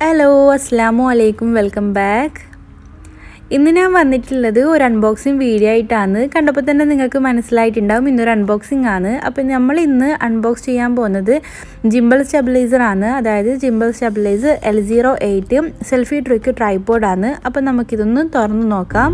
Hello അസ്സലാമു അലൈക്കും welcome back. ഇന്ന് ഞാൻ വന്നിട്ടുള്ളത് ഒരു അൺബോക്സിങ് വീഡിയോ ആയിട്ടാണ്. കണ്ടപ്പോൾ തന്നെ നിങ്ങൾക്ക് മനസ്സിലായിട്ടുണ്ടാവും ഇന്നൊരു അൺബോക്സിങ് ആണ്. അപ്പോൾ നമ്മൾ ഇന്ന് അൺബോക്സ് ചെയ്യാൻ പോകുന്നത് ജിംബൽ സ്റ്റെബിലൈസർ ആണ്. അതായത് gimbal stabiliser L08 selfie trick tripod ആണ്. അപ്പോൾ നമുക്കിതൊന്ന് തുറന്ന് നോക്കാം.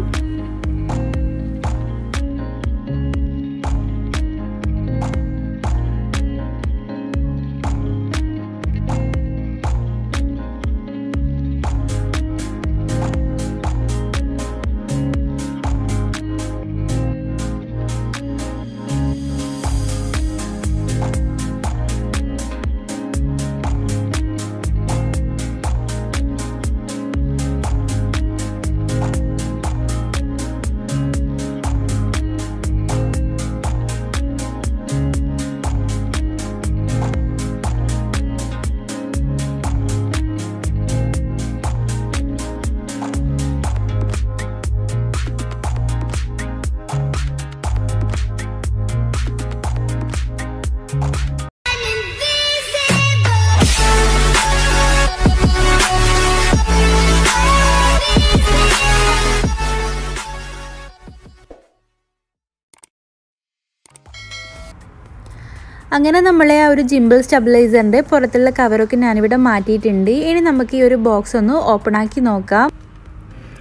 അങ്ങനെ നമ്മളെ ആ ഒരു ജിംബൽ സ്റ്റെബിലൈസറിൻ്റെ പുറത്തുള്ള കവറൊക്കെ ഞാനിവിടെ മാറ്റിയിട്ടുണ്ട്. ഇനി നമുക്ക് ഈ ഒരു ബോക്സ് ഒന്ന് ഓപ്പൺ ആക്കി നോക്കാം.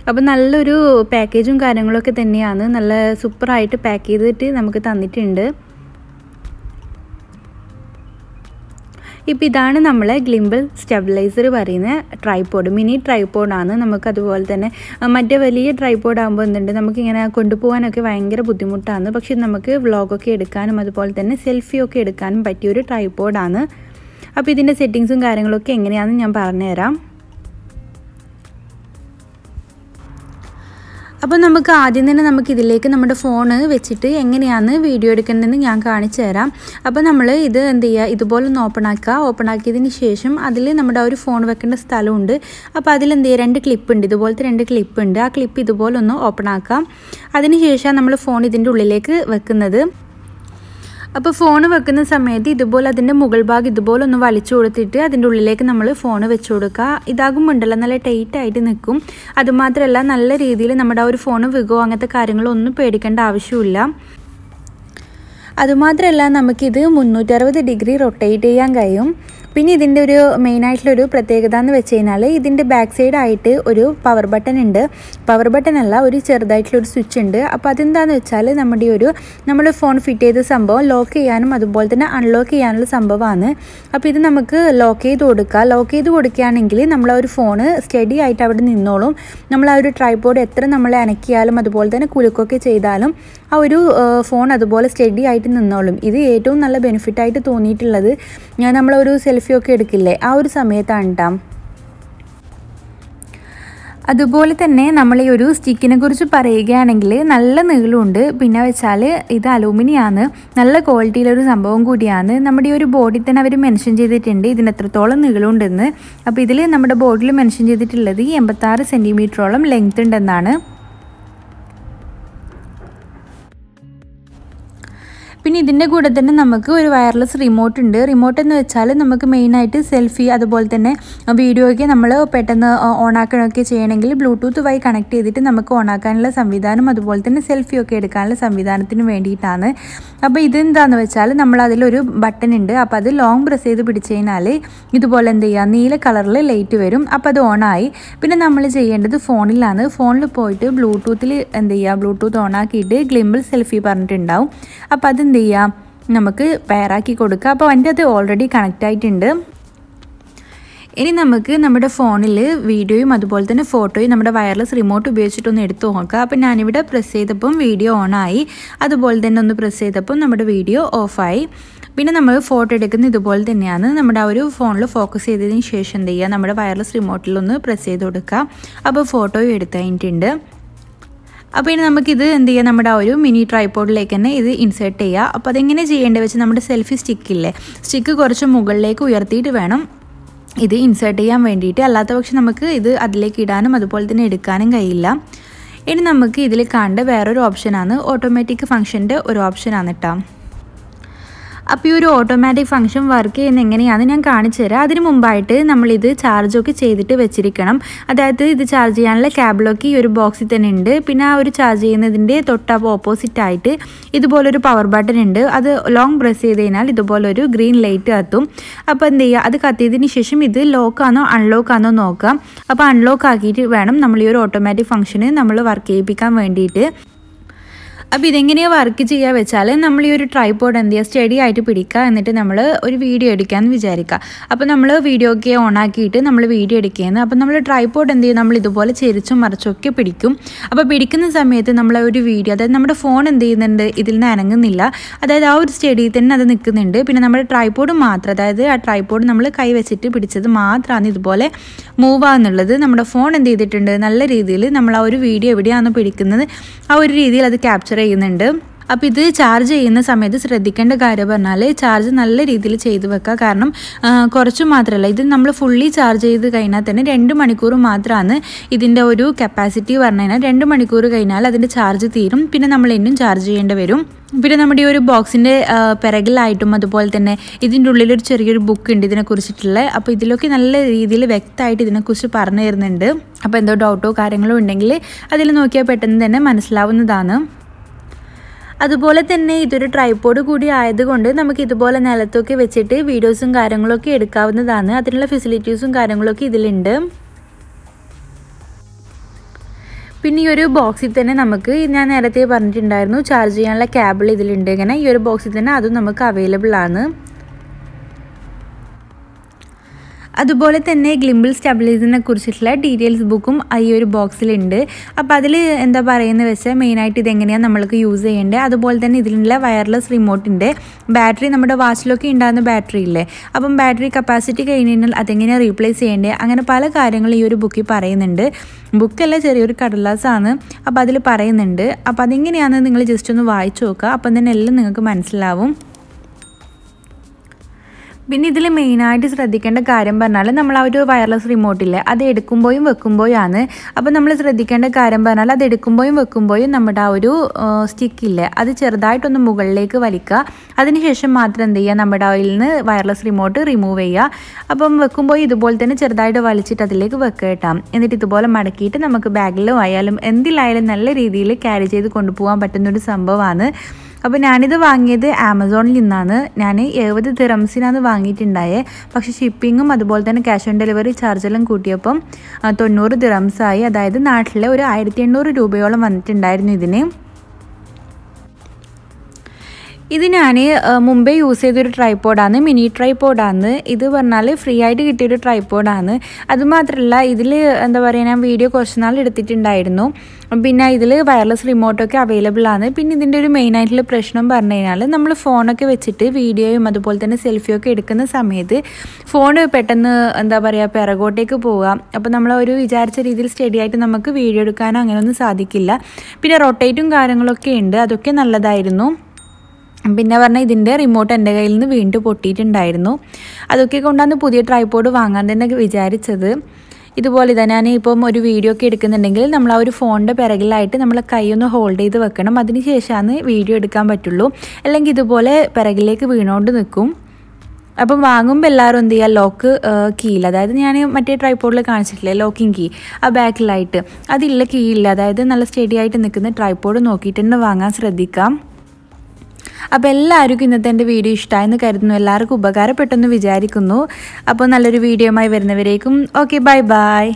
അപ്പോൾ നല്ലൊരു പാക്കേജും കാര്യങ്ങളൊക്കെ തന്നെയാണ്. നല്ല സൂപ്പറായിട്ട് പാക്ക് ചെയ്തിട്ട് നമുക്ക് തന്നിട്ടുണ്ട്. ഇപ്പോൾ ഇതാണ് നമ്മളെ ഗ്ലിംബൽ സ്റ്റെബിലൈസർ പറയുന്ന ട്രൈപോഡ്, മിനി ട്രൈപോഡാണ്. നമുക്കതുപോലെ തന്നെ മറ്റേ വലിയ ട്രൈപോഡ് ആകുമ്പോൾ എന്തുണ്ട്, നമുക്കിങ്ങനെ കൊണ്ടുപോകാനൊക്കെ ഭയങ്കര ബുദ്ധിമുട്ടാണ്. പക്ഷേ നമുക്ക് വ്ളോഗൊക്കെ എടുക്കാനും അതുപോലെ തന്നെ സെൽഫിയൊക്കെ എടുക്കാനും പറ്റിയൊരു ട്രൈപോഡാണ്. അപ്പോൾ ഇതിൻ്റെ സെറ്റിങ്സും കാര്യങ്ങളൊക്കെ എങ്ങനെയാണെന്ന് ഞാൻ പറഞ്ഞുതരാം. അപ്പോൾ നമുക്ക് ആദ്യം തന്നെ നമുക്കിതിലേക്ക് നമ്മുടെ ഫോണ് വെച്ചിട്ട് എങ്ങനെയാണ് വീഡിയോ എടുക്കേണ്ടതെന്ന് ഞാൻ കാണിച്ചു തരാം. അപ്പോൾ നമ്മൾ ഇത് എന്ത് ചെയ്യുക, ഇതുപോലെ ഒന്ന് ഓപ്പൺ ആക്കിയതിന് ശേഷം അതിൽ നമ്മുടെ ഒരു ഫോൺ വെക്കേണ്ട സ്ഥലമുണ്ട്. അപ്പോൾ അതിലെന്ത് ചെയ്യുക, 2 ക്ലിപ്പ് ഉണ്ട്, ഇതുപോലത്തെ 2 ക്ലിപ്പ് ഉണ്ട്. ആ ക്ലിപ്പ് ഇതുപോലെ ഒന്ന് ഓപ്പൺ ആക്കാം. അതിന് ശേഷം നമ്മൾ ഫോൺ ഇതിൻ്റെ ഉള്ളിലേക്ക് വെക്കുന്നത്. അപ്പോൾ ഫോൺ വെക്കുന്ന സമയത്ത് ഇതുപോലെ അതിൻ്റെ മുകൾ ഭാഗം ഇതുപോലെ ഒന്ന് വലിച്ചു കൊടുത്തിട്ട് അതിൻ്റെ ഉള്ളിലേക്ക് നമ്മൾ ഫോൺ വെച്ച് കൊടുക്കുക. ഇതാകുമ്പോണ്ടല്ലോ നല്ല ടൈറ്റായിട്ട് നിൽക്കും. അതുമാത്രമല്ല നല്ല രീതിയിൽ നമ്മുടെ ആ ഒരു ഫോൺ വികോ അങ്ങനത്തെ കാര്യങ്ങളൊന്നും പേടിക്കേണ്ട ആവശ്യമില്ല. അതുമാത്രമല്ല നമുക്കിത് 360 ഡിഗ്രി റൊട്ടേറ്റ് ചെയ്യാൻ കഴിയും. പിന്നെ ഇതിൻ്റെ ഒരു മെയിനായിട്ടുള്ളൊരു പ്രത്യേകത എന്ന് വെച്ച് കഴിഞ്ഞാൽ ഇതിൻ്റെ ബാക്ക് സൈഡായിട്ട് ഒരു പവർ ബട്ടൺ ഉണ്ട്. പവർ ബട്ടൺ അല്ല, ഒരു ചെറുതായിട്ടുള്ളൊരു സ്വിച്ച് ഉണ്ട്. അപ്പോൾ അതെന്താണെന്ന് വെച്ചാൽ നമ്മൾ ഫോൺ ഫിറ്റ് ചെയ്ത സംഭവം ലോക്ക് ചെയ്യാനും അതുപോലെ തന്നെ അൺലോക്ക് ചെയ്യാനുള്ള സംഭവമാണ്. അപ്പോൾ ഇത് നമുക്ക് ലോക്ക് ചെയ്ത് കൊടുക്കുക. ലോക്ക് ചെയ്ത് കൊടുക്കുകയാണെങ്കിൽ നമ്മൾ ആ ഒരു ഫോണ് സ്റ്റഡി ആയിട്ട് അവിടെ നിന്നോളും. നമ്മൾ ആ ഒരു ട്രൈപോഡ് എത്ര നമ്മൾ അനക്കിയാലും അതുപോലെ തന്നെ കുലുക്കൊക്കെ ചെയ്താലും ആ ഒരു ഫോൺ അതുപോലെ സ്റ്റഡി ആയിട്ട് നിന്നോളും. ഇത് ഏറ്റവും നല്ല ബെനിഫിറ്റായിട്ട് തോന്നിയിട്ടുള്ളത് നമ്മളൊരു സെൽഫിയൊക്കെ എടുക്കില്ലേ, ആ ഒരു സമയത്താണ് കേട്ടോ. അതുപോലെ തന്നെ നമ്മൾ ഈ ഒരു സ്റ്റിക്കിനെ കുറിച്ച് പറയുകയാണെങ്കിൽ നല്ല നീളമുണ്ട്. പിന്നെ വെച്ചാൽ ഇത് അലൂമിനിയാണ്, നല്ല ക്വാളിറ്റിയിലൊരു സംഭവം കൂടിയാണ്. നമ്മുടെ ഈ ഒരു ബോർഡിൽ തന്നെ അവർ മെൻഷൻ ചെയ്തിട്ടുണ്ട് ഇതിന് എത്രത്തോളം നീളമുണ്ടെന്ന്. അപ്പോൾ ഇതിൽ നമ്മുടെ ബോർഡിൽ മെൻഷൻ ചെയ്തിട്ടുള്ളത് 86 സെൻറ്റിമീറ്ററോളം ലെങ്ത് ഉണ്ടെന്നാണ്. പിന്നെ ഇതിൻ്റെ കൂടെ തന്നെ നമുക്ക് ഒരു വയർലെസ് റിമോട്ട് ഉണ്ട്. റിമോട്ട് എന്ന് വെച്ചാൽ നമുക്ക് മെയിനായിട്ട് സെൽഫി അതുപോലെ തന്നെ വീഡിയോ ഒക്കെ നമ്മൾ പെട്ടെന്ന് ഓണാക്കണമൊക്കെ ചെയ്യണമെങ്കിൽ ബ്ലൂടൂത്ത് വഴി കണക്ട് ചെയ്തിട്ട് നമുക്ക് ഓണാക്കാനുള്ള സംവിധാനം അതുപോലെ തന്നെ സെൽഫിയൊക്കെ എടുക്കാനുള്ള സംവിധാനത്തിന് വേണ്ടിയിട്ടാണ്. അപ്പോൾ ഇതെന്താണെന്ന് വെച്ചാൽ നമ്മളതിലൊരു ബട്ടൺ ഉണ്ട്. അപ്പോൾ അത് ലോങ് പ്രസ് ചെയ്ത് പിടിച്ച് കഴിഞ്ഞാൽ ഇതുപോലെ എന്ത് ചെയ്യുക, നീല കളറിൽ ലൈറ്റ് വരും. അപ്പോൾ അത് ഓണായി. പിന്നെ നമ്മൾ ചെയ്യേണ്ടത് ഫോണിലാണ്. ഫോണിൽ പോയിട്ട് ബ്ലൂടൂത്തിൽ എന്ത് ചെയ്യുക, ബ്ലൂടൂത്ത് ഓണാക്കിയിട്ട് ഗ്ലിംബൽ സെൽഫി പറഞ്ഞിട്ടുണ്ടാവും. അപ്പോൾ അത് എന്ത് ചെയ്യാം, നമുക്ക് പെയറാക്കി കൊടുക്കുക. അപ്പോൾ അതിൻ്റെ അത് ഓൾറെഡി കണക്റ്റ് ആയിട്ടുണ്ട്. ഇനി നമുക്ക് നമ്മുടെ ഫോണിൽ വീഡിയോയും അതുപോലെ തന്നെ ഫോട്ടോയും നമ്മുടെ വയർലെസ് റിമോട്ട് ഉപയോഗിച്ചിട്ടൊന്ന് എടുത്തു നോക്കുക. അപ്പോൾ ഞാനിവിടെ പ്രസ് ചെയ്തപ്പം വീഡിയോ ഓണായി, അതുപോലെ തന്നെ ഒന്ന് പ്രസ് ചെയ്തപ്പം നമ്മുടെ വീഡിയോ ഓഫായി. പിന്നെ നമ്മൾ ഫോട്ടോ എടുക്കുന്നത് ഇതുപോലെ തന്നെയാണ്. നമ്മുടെ ആ ഒരു ഫോണിൽ ഫോക്കസ് ചെയ്തതിന് ശേഷം എന്ത് ചെയ്യുക, നമ്മുടെ വയർലെസ് റിമോട്ടിലൊന്ന് പ്രസ് ചെയ്ത് കൊടുക്കുക. അപ്പോൾ ഫോട്ടോയും എടുത്ത് കഴിഞ്ഞിട്ടുണ്ട്. അപ്പോൾ ഇനി നമുക്കിത് എന്ത് ചെയ്യുക, നമ്മുടെ ആ ഒരു മിനി ട്രൈപോഡിലേക്ക് തന്നെ ഇത് ഇൻസേർട്ട് ചെയ്യുക. അപ്പോൾ അതെങ്ങനെ ചെയ്യേണ്ടത് വെച്ചാൽ നമ്മുടെ സെൽഫി സ്റ്റിക്കില്ലേ, സ്റ്റിക്ക് കുറച്ച് മുകളിലേക്ക് ഉയർത്തിയിട്ട് വേണം ഇത് ഇൻസേർട്ട് ചെയ്യാൻ വേണ്ടിയിട്ട്. അല്ലാത്ത പക്ഷം നമുക്ക് ഇത് അതിലേക്ക് ഇടാനും അതുപോലെ തന്നെ എടുക്കാനും കഴിയില്ല. ഇനി നമുക്ക് ഇതിൽ കാണേണ്ട വേറൊരു ഓപ്ഷനാണ് ഓട്ടോമാറ്റിക് ഫംഗ്ഷൻ്റെ ഒരു ഓപ്ഷനാണ് കേട്ടോ. അപ്പോൾ ഈ ഒരു ഓട്ടോമാറ്റിക് ഫംഗ്ഷൻ വർക്ക് ചെയ്യുന്ന എങ്ങനെയാണെന്ന് ഞാൻ കാണിച്ചു തരാം. അതിന് മുമ്പായിട്ട് നമ്മളിത് ചാർജൊക്കെ ചെയ്തിട്ട് വെച്ചിരിക്കണം. അതായത് ഇത് ചാർജ് ചെയ്യാനുള്ള കേബിളൊക്കെ ഈ ഒരു ബോക്സിൽ തന്നെ ഉണ്ട്. പിന്നെ ആ ഒരു ചാർജ് ചെയ്യുന്നതിൻ്റെ ഓപ്പോസിറ്റായിട്ട് ഇതുപോലൊരു പവർ ബട്ടൺ ഉണ്ട്. അത് ലോങ് പ്രസ് ചെയ്ത് കഴിഞ്ഞാൽ ഇതുപോലൊരു ഗ്രീൻ ലൈറ്റ് കത്തും. അപ്പോൾ എന്ത് ചെയ്യുക, അത് കത്തിയതിന് ശേഷം ഇത് ലോക്കാണോ അൺലോക്കാണോ നോക്കാം. അപ്പോൾ അൺലോക്ക് ആക്കിയിട്ട് വേണം നമ്മൾ ഈ ഒരു ഓട്ടോമാറ്റിക് ഫംഗ്ഷന് നമ്മൾ വർക്ക് ചെയ്യിപ്പിക്കാൻ വേണ്ടിയിട്ട്. അപ്പോൾ ഇതെങ്ങനെയാണ് വർക്ക് ചെയ്യുക വെച്ചാൽ നമ്മൾ ഈ ഒരു ട്രൈപോഡ് എന്ത് ചെയ്യുക, സ്റ്റഡി ആയിട്ട് പിടിക്കുക. എന്നിട്ട് നമ്മൾ ഒരു വീഡിയോ എടുക്കാമെന്ന് വിചാരിക്കുക. അപ്പോൾ നമ്മൾ വീഡിയോ ഒക്കെ ഓൺ ആക്കിയിട്ട് നമ്മൾ വീഡിയോ എടുക്കുകയെന്ന്. അപ്പോൾ നമ്മൾ ട്രൈപോഡ് എന്ത് ചെയ്യും, നമ്മൾ ഇതുപോലെ ചെരിച്ചും മറിച്ചൊക്കെ പിടിക്കും. അപ്പോൾ പിടിക്കുന്ന സമയത്ത് നമ്മൾ ഒരു വീഡിയോ, അതായത് നമ്മുടെ ഫോൺ എന്ത് ചെയ്യുന്നുണ്ട്, ഇതിൽ നിന്ന് അനങ്ങുന്നില്ല. അതായത് ആ ഒരു സ്റ്റഡിയിൽ തന്നെ അത് നിൽക്കുന്നുണ്ട്. പിന്നെ നമ്മുടെ ട്രൈപോഡ് മാത്രം, അതായത് ആ ട്രൈപോഡ് നമ്മൾ കൈ വെച്ചിട്ട് പിടിച്ചത് മാത്രമാണ് ഇതുപോലെ മൂവ് ആകുന്നുള്ളത്. നമ്മുടെ ഫോൺ എന്ത് ചെയ്തിട്ടുണ്ട്, നല്ല രീതിയിൽ നമ്മൾ ആ ഒരു വീഡിയോ എവിടെയാണ് പിടിക്കുന്നത് ആ ഒരു രീതിയിൽ അത് ക്യാപ്ചർ ചെയ്യുന്നുണ്ട്. അപ്പോൾ ഇത് ചാർജ് ചെയ്യുന്ന സമയത്ത് ശ്രദ്ധിക്കേണ്ട കാര്യം പറഞ്ഞാൽ ചാർജ് നല്ല രീതിയിൽ ചെയ്ത് വെക്കുക. കാരണം കുറച്ച് മാത്രമല്ല, ഇത് നമ്മൾ ഫുള്ളി ചാർജ് ചെയ്ത് കഴിഞ്ഞാൽ തന്നെ 2 മണിക്കൂർ മാത്രമാണ് ഇതിൻ്റെ ഒരു കപ്പാസിറ്റി പറഞ്ഞു കഴിഞ്ഞാൽ. 2 മണിക്കൂർ കഴിഞ്ഞാൽ അതിൻ്റെ ചാർജ് തീരും. പിന്നെ നമ്മൾ എന്നും ചാർജ് ചെയ്യേണ്ടി വരും. പിന്നെ നമ്മുടെ ഈ ഒരു ബോക്സിൻ്റെ പിറകിലായിട്ടും അതുപോലെ തന്നെ ഇതിൻ്റെ ഉള്ളിലൊരു ചെറിയൊരു ബുക്ക് ഉണ്ട് ഇതിനെക്കുറിച്ചിട്ടുള്ള. അപ്പോൾ ഇതിലൊക്കെ നല്ല രീതിയിൽ വ്യക്തമായിട്ട് ഇതിനെക്കുറിച്ച് പറഞ്ഞു തരുന്നുണ്ട്. അപ്പോൾ എന്തോ ഡൗട്ടോ കാര്യങ്ങളോ ഉണ്ടെങ്കിൽ അതിൽ നോക്കിയാൽ പെട്ടെന്ന് തന്നെ മനസ്സിലാവുന്നതാണ്. അതുപോലെ തന്നെ ഇതൊരു ട്രൈപോഡ് കൂടി ആയതുകൊണ്ട് നമുക്ക് ഇതുപോലെ നിലത്തൊക്കെ വെച്ചിട്ട് വീഡിയോസും കാര്യങ്ങളൊക്കെ എടുക്കാവുന്നതാണ്. അതിനുള്ള ഫെസിലിറ്റീസും കാര്യങ്ങളൊക്കെ ഇതിലുണ്ട്. പിന്നെ ഈ ഒരു ബോക്സിൽ തന്നെ നമുക്ക്, ഞാൻ നേരത്തെ പറഞ്ഞിട്ടുണ്ടായിരുന്നു, ചാർജ് ചെയ്യാനുള്ള കേബിൾ ഇതിലുണ്ട്. ഇങ്ങനെ ഈ ഒരു ബോക്സിൽ തന്നെ അതും നമുക്ക് അവൈലബിൾ ആണ്. അതുപോലെ തന്നെ ഗ്ലിംബിൾ സ്റ്റെബിലൈസറിനെ കുറിച്ചിട്ടുള്ള ഡീറ്റെയിൽസ് ബുക്കും ഈ ഒരു ബോക്സിലുണ്ട്. അപ്പോൾ അതിൽ എന്താ പറയുന്നത് വെച്ചാൽ മെയിനായിട്ട് ഇതെങ്ങനെയാണ് നമ്മൾക്ക് യൂസ് ചെയ്യേണ്ടത്. അതുപോലെ തന്നെ ഇതിലുള്ള വയർലെസ് റിമോട്ടിൻ്റെ ബാറ്ററി, നമ്മുടെ വാച്ചിലൊക്കെ ഉണ്ടാകുന്ന ബാറ്ററി ഇല്ലേ, അപ്പം ബാറ്ററി കപ്പാസിറ്റി കഴിഞ്ഞ് കഴിഞ്ഞാൽ അതെങ്ങനെയാണ് റീപ്ലേസ് ചെയ്യേണ്ടത്, അങ്ങനെ പല കാര്യങ്ങളും ഈ ഒരു ബുക്കിൽ പറയുന്നുണ്ട്. ബുക്കല്ല, ചെറിയൊരു കടലാസാണ്. അപ്പോൾ അതിൽ പറയുന്നുണ്ട്. അപ്പോൾ അതെങ്ങനെയാണെന്ന് നിങ്ങൾ ജസ്റ്റ് ഒന്ന് വായിച്ചു നോക്കുക. അപ്പം തന്നെ എല്ലാം നിങ്ങൾക്ക് മനസ്സിലാവും. പിന്നെ ഇതിൽ മെയിനായിട്ട് ശ്രദ്ധിക്കേണ്ട കാര്യം പറഞ്ഞാൽ നമ്മൾ ആ ഒരു വയർലെസ് റിമോട്ടില്ലേ, അത് എടുക്കുമ്പോഴും വെക്കുമ്പോഴാണ്. അപ്പോൾ നമ്മൾ ശ്രദ്ധിക്കേണ്ട കാര്യം പറഞ്ഞാൽ അത് എടുക്കുമ്പോഴും വെക്കുമ്പോഴും നമ്മുടെ ആ ഒരു സ്റ്റിക്കില്ലേ, അത് ചെറുതായിട്ടൊന്ന് മുകളിലേക്ക് വലിക്കുക. അതിനുശേഷം മാത്രം എന്ത് ചെയ്യുക, നമ്മുടെ അതിൽ നിന്ന് വയർലെസ് റിമോട്ട് റിമൂവ് ചെയ്യുക. അപ്പം വെക്കുമ്പോൾ ഇതുപോലെ തന്നെ ചെറുതായിട്ട് വലിച്ചിട്ട് അതിലേക്ക് വെക്കുക കേട്ടോ. എന്നിട്ട് ഇതുപോലെ മടക്കിയിട്ട് നമുക്ക് ബാഗിലും ആയാലും എന്തിലായാലും നല്ല രീതിയിൽ ക്യാരി ചെയ്ത് കൊണ്ടുപോകാൻ പറ്റുന്നൊരു സംഭവമാണ്. അപ്പോൾ ഞാനിത് വാങ്ങിയത് ആമസോണിൽ നിന്നാണ്. ഞാൻ 70 ദിറംസിനാണ് വാങ്ങിയിട്ടുണ്ടായത്. പക്ഷേ ഷിപ്പിങ്ങും അതുപോലെ തന്നെ ക്യാഷ് ഓൺ ഡെലിവറി ചാർജെല്ലാം കൂട്ടിയപ്പം 90 ദിറംസായി. അതായത് നാട്ടിലെ ഒരു 1800 രൂപയോളം വന്നിട്ടുണ്ടായിരുന്നു ഇതിന്. ഇത് ഞാൻ മുമ്പേ യൂസ് ചെയ്തൊരു ട്രൈപോഡാണ്, മിനി ട്രൈപോഡാണ്. ഇത് പറഞ്ഞാൽ ഫ്രീ ആയിട്ട് കിട്ടിയൊരു ട്രൈപോഡാണ്. അതുമാത്രമല്ല ഇതിൽ എന്താ പറയുക, ഞാൻ വീഡിയോ കുറച്ച് നാൾ എടുത്തിട്ടുണ്ടായിരുന്നു. പിന്നെ ഇതിൽ വയർലെസ് റിമോട്ടൊക്കെ അവൈലബിൾ ആണ്. പിന്നെ ഇതിൻ്റെ ഒരു മെയിനായിട്ടുള്ള പ്രശ്നം പറഞ്ഞു കഴിഞ്ഞാൽ നമ്മൾ ഫോണൊക്കെ വെച്ചിട്ട് വീഡിയോയും അതുപോലെ തന്നെ സെൽഫിയൊക്കെ എടുക്കുന്ന സമയത്ത് ഫോൺ പെട്ടെന്ന് എന്താ പറയുക പിറകോട്ടേക്ക് പോവുക. അപ്പോൾ നമ്മൾ ഒരു വിചാരിച്ച രീതിയിൽ സ്റ്റഡി ആയിട്ട് നമുക്ക് വീഡിയോ എടുക്കാനോ അങ്ങനെയൊന്നും സാധിക്കില്ല. പിന്നെ റൊട്ടേറ്റും കാര്യങ്ങളൊക്കെ ഉണ്ട്, അതൊക്കെ നല്ലതായിരുന്നു. പിന്നെ പറഞ്ഞാൽ ഇതിൻ്റെ റിമോട്ട് എൻ്റെ കയ്യിൽ നിന്ന് വീണ്ടും പൊട്ടിയിട്ടുണ്ടായിരുന്നു. അതൊക്കെ കൊണ്ടാണ് പുതിയ ട്രൈപോഡ് വാങ്ങാൻ തന്നെ വിചാരിച്ചത്. ഇതുപോലെ തന്നെ ഞാൻ ഇപ്പം ഒരു വീഡിയോ ഒക്കെ എടുക്കുന്നുണ്ടെങ്കിൽ നമ്മൾ ആ ഒരു ഫോണിൻ്റെ പിറകിലായിട്ട് നമ്മൾ കൈ ഒന്ന് ഹോൾഡ് ചെയ്ത് വെക്കണം. അതിന് ശേഷമാണ് വീഡിയോ എടുക്കാൻ പറ്റുള്ളൂ. അല്ലെങ്കിൽ ഇതുപോലെ പിറകിലേക്ക് വീണുകൊണ്ട് നിൽക്കും. അപ്പം വാങ്ങുമ്പോൾ എല്ലാവരും എന്ത് ചെയ്യുക, ലോക്ക് കീയിൽ, അതായത് ഞാൻ മറ്റേ ട്രൈപോഡിൽ കാണിച്ചിട്ടില്ലേ ലോക്കിംഗ് കീ, ആ ബാക്കിലായിട്ട് അതില്ല, കീ ഇല്ല. അതായത് നല്ല സ്റ്റഡി ആയിട്ട് നിൽക്കുന്ന ട്രൈപോഡ് നോക്കിയിട്ട് തന്നെ വാങ്ങാൻ ശ്രദ്ധിക്കാം. അപ്പോൾ എല്ലാവർക്കും ഇന്നത്തെ എൻ്റെ വീഡിയോ ഇഷ്ടമായെന്ന് കരുതുന്നു. എല്ലാവർക്കും ഉപകാരപ്പെട്ടെന്ന് വിചാരിക്കുന്നു. അപ്പോൾ നല്ലൊരു വീഡിയോയുമായി വരുന്നവരേക്കും ഓക്കെ, ബൈ ബൈ.